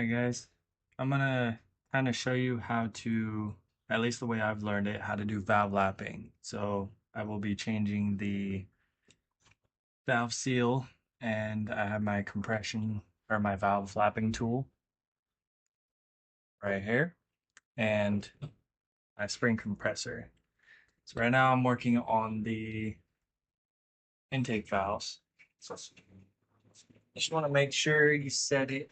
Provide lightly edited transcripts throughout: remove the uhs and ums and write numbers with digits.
Alright guys, I'm gonna kind of show you how to, at least the way I've learned it, how to do valve lapping. So I will be changing the valve seal and I have my compression or my valve lapping tool right here and my spring compressor. So right now I'm working on the intake valves. So just want to make sure you set it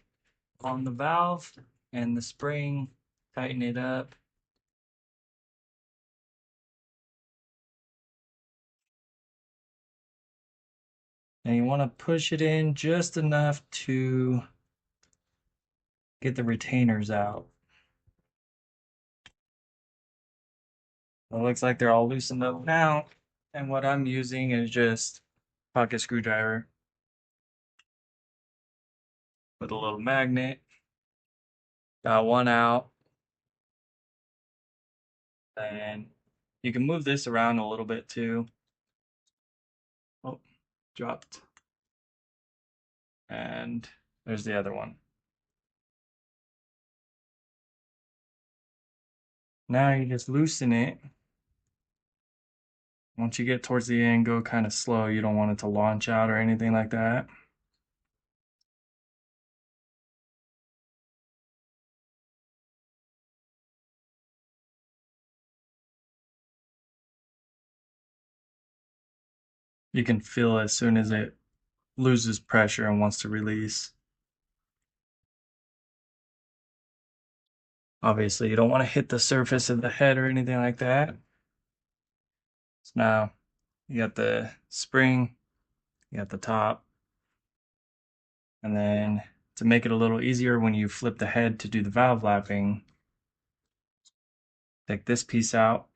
on the valve and the spring, tighten it up. And you want to push it in just enough to get the retainers out. It looks like they're all loosened up now. And what I'm using is just pocket screwdriver with a little magnet. Got one out. And you can move this around a little bit too. Oh, dropped. And there's the other one. Now you just loosen it. Once you get towards the end, go kind of slow. You don't want it to launch out or anything like that. You can feel as soon as it loses pressure and wants to release. Obviously, you don't want to hit the surface of the head or anything like that. So now you got the spring, you got the top, and then to make it a little easier when you flip the head to do the valve lapping, take this piece out.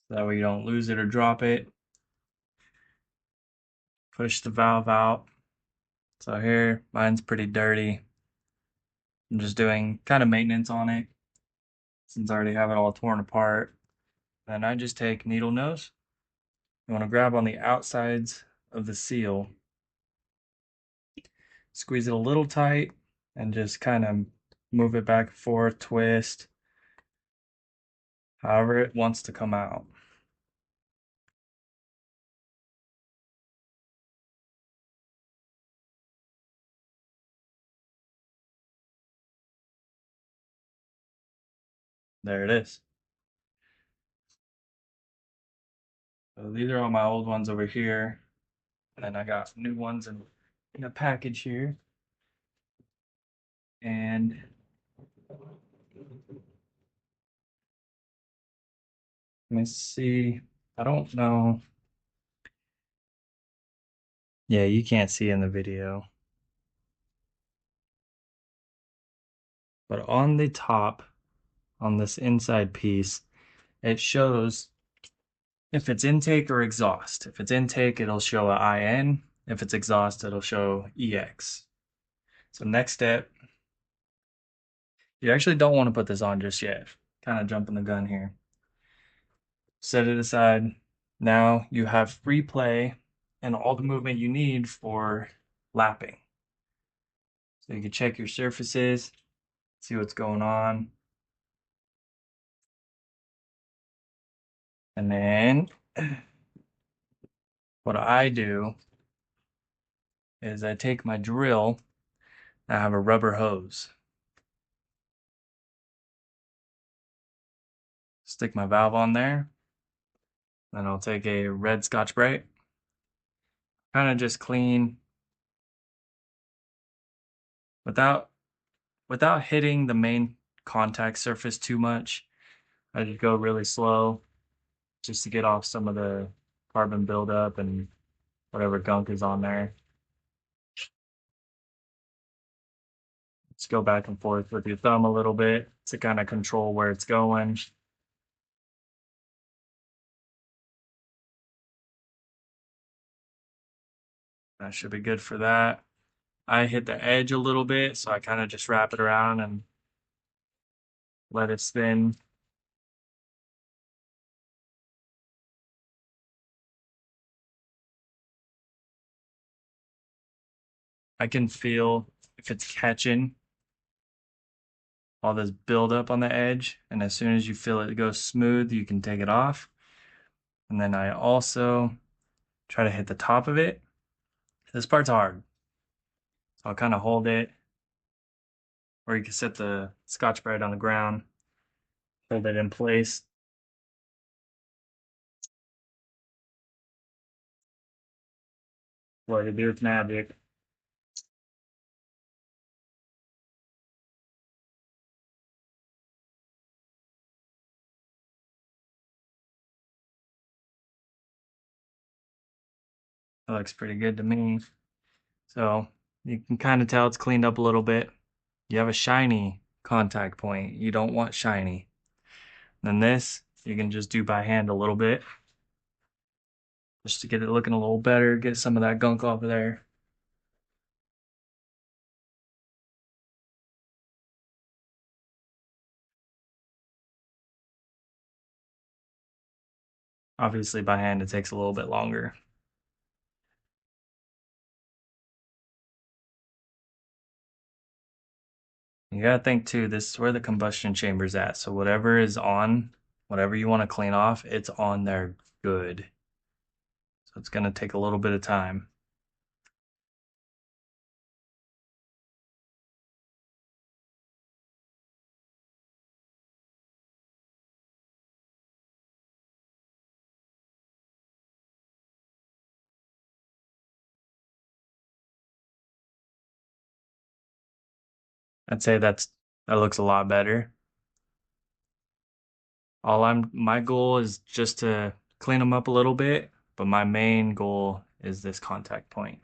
So that way you don't lose it or drop it. Push the valve out. So here, mine's pretty dirty. I'm just doing kind of maintenance on it since I already have it all torn apart. Then I just take needle nose. You want to grab on the outsides of the seal, squeeze it a little tight, and just kind of move it back and forth, twist, however it wants to come out. There it is. So these are all my old ones over here. And then I got new ones in a package here. And let me see. I don't know. Yeah, you can't see in the video. But on the top, on this inside piece, it shows if it's intake or exhaust. If it's intake, it'll show a IN. If it's exhaust, it'll show EX. So next step, you actually don't want to put this on just yet. Kind of jumping the gun here. Set it aside. Now you have free play and all the movement you need for lapping. So you can check your surfaces, see what's going on. And then what I do is I take my drill, I have a rubber hose. Stick my valve on there. Then I'll take a red Scotch-Brite. Kind of just clean without hitting the main contact surface too much. I just go really slow just to get off some of the carbon buildup and whatever gunk is on there. Just go back and forth with your thumb a little bit to kind of control where it's going. That should be good for that. I hit the edge a little bit, so I kind of just wrap it around and let it spin. I can feel if it's catching. all this buildup on the edge, and as soon as you feel it go smooth, you can take it off. And then I also try to hit the top of it. This part's hard, so I'll kind of hold it, or you can set the Scotch-Brite on the ground, hold it in place. What you do with magic. That looks pretty good to me. So you can kind of tell it's cleaned up a little bit. You have a shiny contact point. You don't want shiny. Then this, you can just do by hand a little bit. Just to get it looking a little better, get some of that gunk off of there. Obviously by hand it takes a little bit longer. You gotta think too, this is where the combustion chamber's at. So whatever is on, whatever you want to clean off, it's on there good. So it's gonna take a little bit of time. I'd say that looks a lot better. My goal is just to clean them up a little bit, but my main goal is this contact point.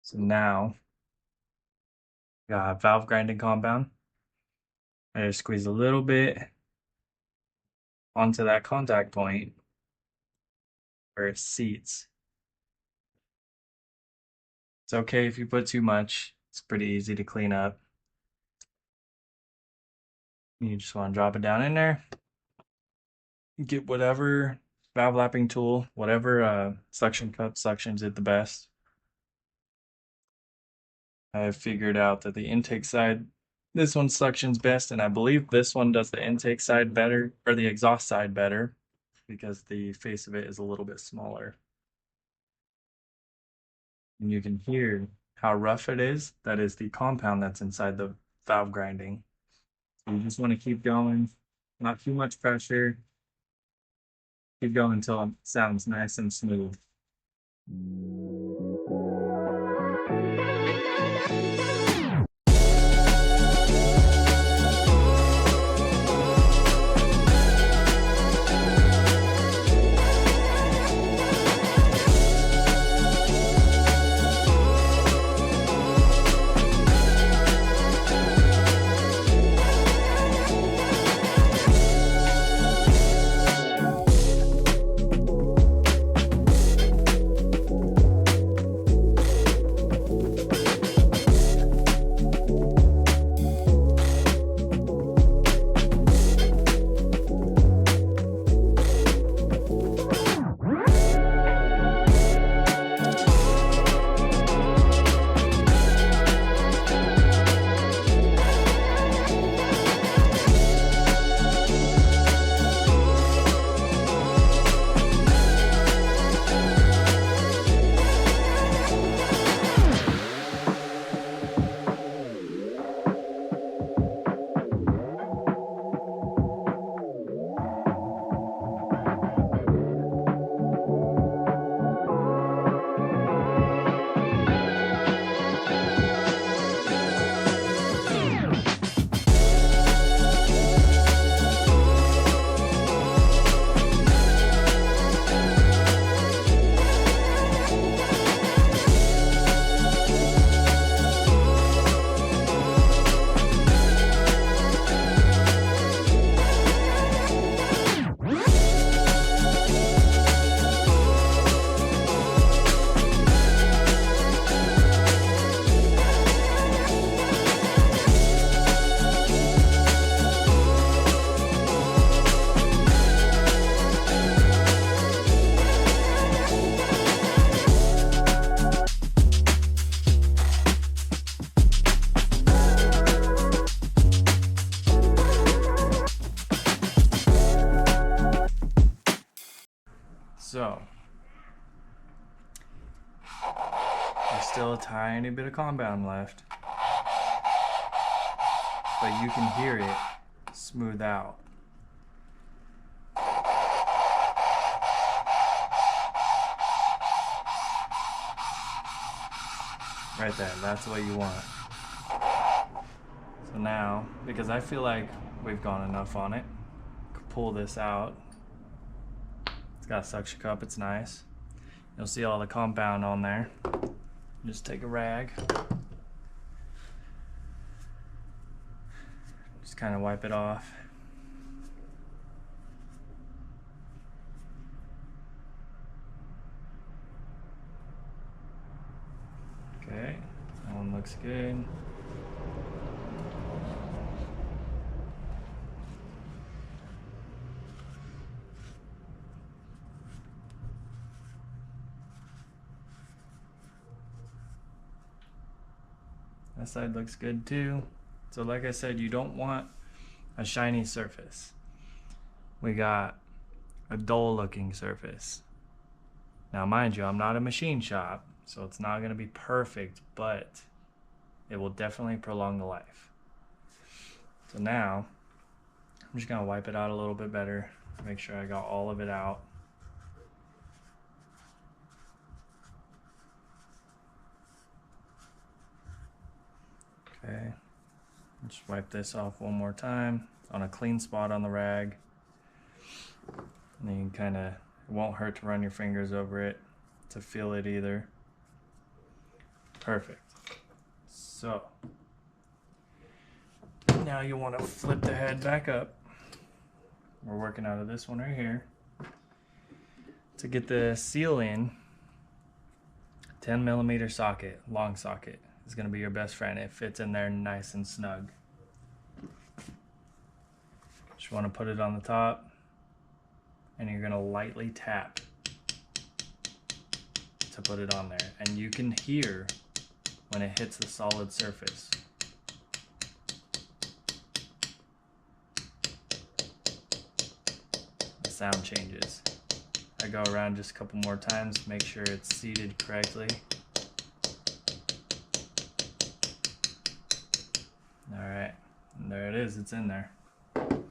So now, got valve grinding compound. I just squeeze a little bit onto that contact point where it seats. It's okay if you put too much. It's pretty easy to clean up. You just want to drop it down in there. Get whatever valve lapping tool, whatever suction cup suctions it the best. I've figured out that the intake side, this one suctions best, and I believe this one does the intake side better, or the exhaust side better, because the face of it is a little bit smaller. And you can hear how rough it is. That is the compound that's inside the valve grinding. So you just want to keep going, not too much pressure. Keep going until it sounds nice and smooth. So there's still a tiny bit of compound left, but you can hear it smooth out. Right there, that's what you want. So now, because I feel like we've gone enough on it, pull this out. It's got a suction cup, it's nice. You'll see all the compound on there. Just take a rag. Just kind of wipe it off. Okay, that one looks good. That side looks good too. So like I said, you don't want a shiny surface. We got a dull looking surface. Now mind you, I'm not a machine shop, so it's not gonna be perfect, but it will definitely prolong the life. So now, I'm just gonna wipe it out a little bit better, make sure I got all of it out. Okay, just wipe this off one more time on a clean spot on the rag. And then you can it won't hurt to run your fingers over it to feel it either. Perfect. So, now you want to flip the head back up. We're working out of this one right here. To get the seal in, 10mm socket, long socket, is going to be your best friend. It fits in there nice and snug. Just want to put it on the top, and you're going to lightly tap to put it on there. And you can hear when it hits the solid surface. The sound changes. I go around just a couple more times, make sure it's seated correctly. Alright, there it is, it's in there. And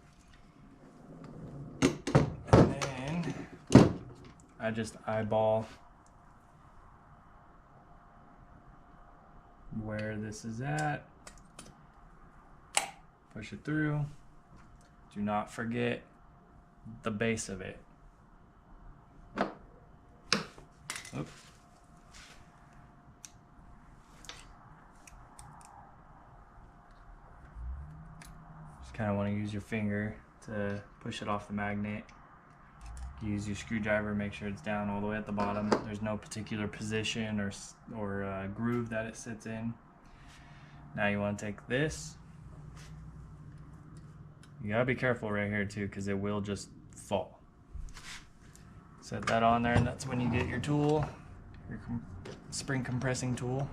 then I just eyeball where this is at. Push it through. Do not forget the base of it. Oops. Just kind of want to use your finger to push it off the magnet. Use your screwdriver, make sure it's down all the way at the bottom. There's no particular position or groove that it sits in. Now you want to take this. You gotta be careful right here too, because it will just fall. Set that on there, and that's when you get your tool, your spring compressing tool.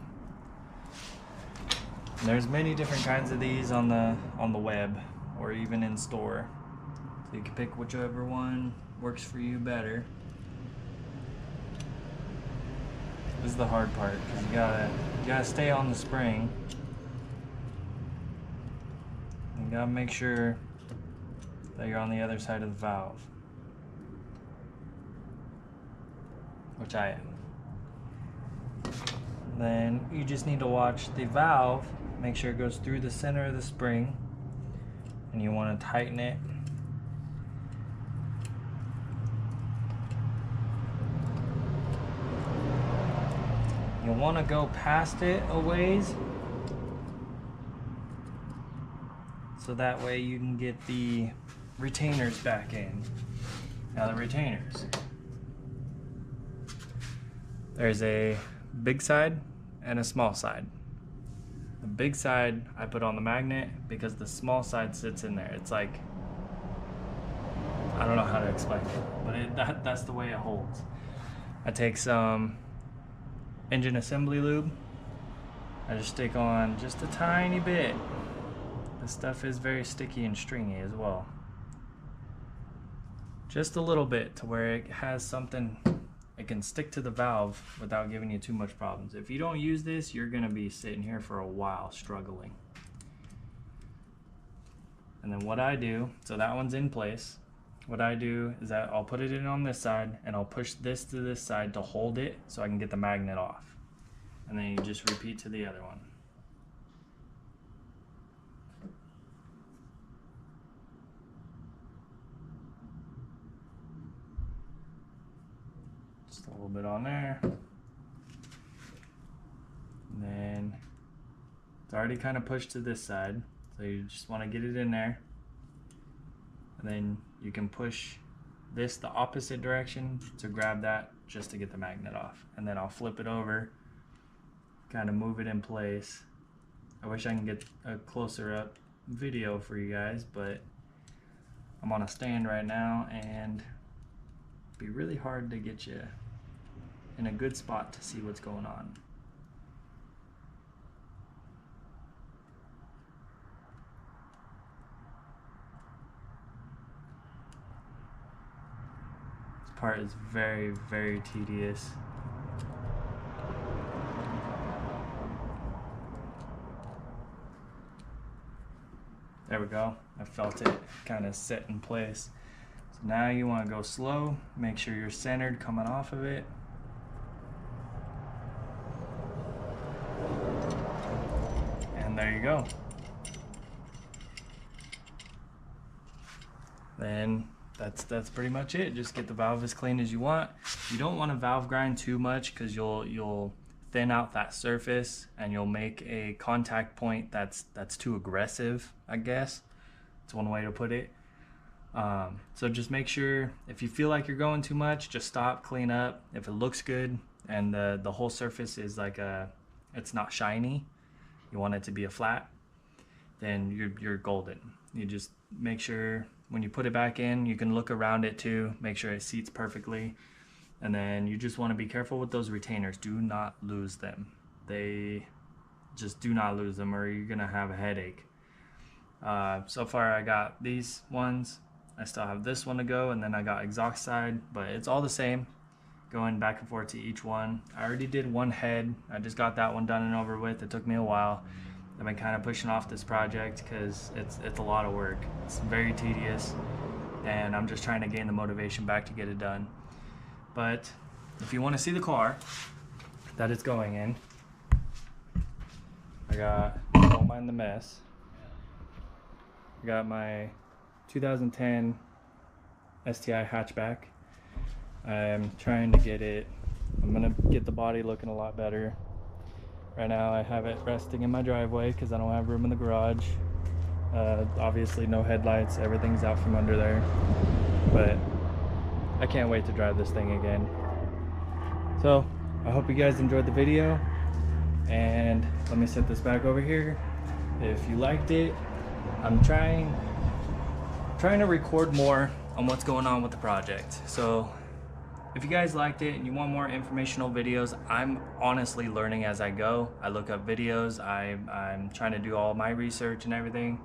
And there's many different kinds of these on the web or even in store. So you can pick whichever one works for you better. This is the hard part, because you gotta stay on the spring. You gotta make sure that you're on the other side of the valve, which I am. Then you just need to watch the valve, make sure it goes through the center of the spring, and you want to tighten it. You want to go past it a ways, so that way you can get the retainers back in. Now the retainers. There's a big side and a small side. The big side I put on the magnet because the small side sits in there. It's like, I don't know how to explain it, but that's the way it holds. I take some engine assembly lube. I just stick on just a tiny bit. This stuff is very sticky and stringy as well. just a little bit to where it has something, it can stick to the valve without giving you too much problems. If you don't use this, you're gonna be sitting here for a while struggling. And then what I do, so that one's in place. What I do is that I'll put it in on this side and I'll push this to this side to hold it so I can get the magnet off. And then you just repeat to the other one. Just a little bit on there. And then it's already kind of pushed to this side. So you just want to get it in there. And then you can push this the opposite direction to grab that just to get the magnet off. And then I'll flip it over, kind of move it in place. I wish I can get a closer up video for you guys, but I'm on a stand right now and it'd be really hard to get you in a good spot to see what's going on. Part is very, very tedious. There we go. I felt it kind of set in place. So now you want to go slow. Make sure you're centered coming off of it. And there you go. Then that's pretty much it. Just get the valve as clean as you want. You don't want to valve grind too much because you'll thin out that surface and you'll make a contact point that's too aggressive, I guess. That's one way to put it. So just make sure if you feel like you're going too much, just stop, clean up. If it looks good and the whole surface is like it's not shiny, you want it to be a flat, then you're golden. You just make sure when you put it back in, you can look around it too, make sure it seats perfectly. And then you just want to be careful with those retainers. Do not lose them. They just do not lose them or you're gonna have a headache. So far I got these ones. I still have this one to go, and then I got exhaust side, but it's all the same, going back and forth to each one. I already did one head. I just got that one done and over with. It took me a while. I've been kind of pushing off this project because it's a lot of work. It's very tedious, and I'm just trying to gain the motivation back to get it done. But if you want to see the car that it's going in, don't mind the mess. I got my 2010 STI hatchback. I'm trying to get it, I'm gonna get the body looking a lot better. Right now I have it resting in my driveway because I don't have room in the garage. Obviously no headlights, everything's out from under there. But I can't wait to drive this thing again. So I hope you guys enjoyed the video, and let me set this back over here. If you liked it, I'm trying to record more on what's going on with the project. So if you guys liked it and you want more informational videos, I'm honestly learning as I go. I look up videos, I'm trying to do all my research and everything.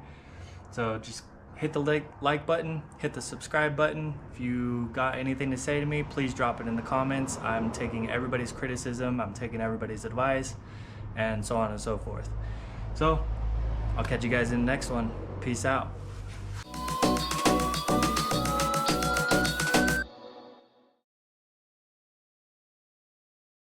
So just hit the like button, hit the subscribe button. If you got anything to say to me, please drop it in the comments. I'm taking everybody's criticism, I'm taking everybody's advice, and so on and so forth. So I'll catch you guys in the next one. Peace out.